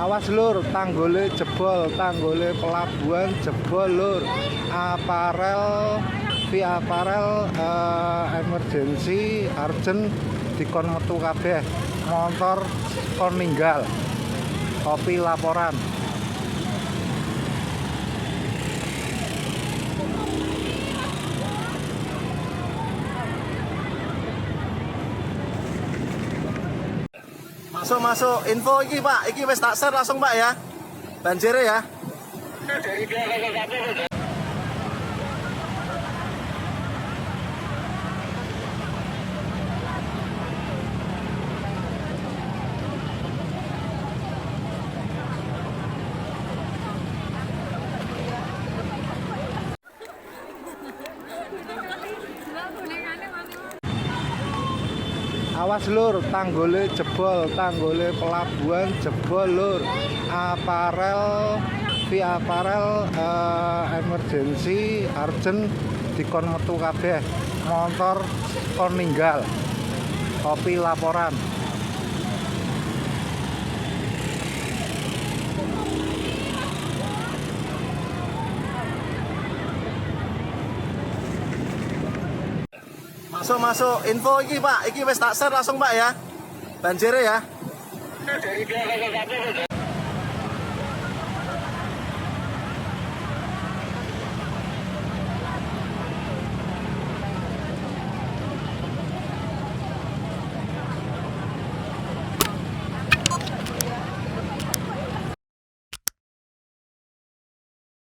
Awas lur, tanggule jebol, tanggule pelabuhan jebol lur. Aparel, via aparel emergency, urgent dikon metu kabeh. Motor kon ninggal. Kopi laporan. Masuk info iki Pak, iki wis tak share langsung Pak ya. Banjire ya. Awas lur, tanggule jebol, tanggule pelabuhan jebol lur. Aparel, via aparel emergency, urgent dikon metu kabeh. Motor kon ninggal. Kopi laporan. Masuk info iki Pak, iki wis tak share langsung Pak ya. Banjire ya.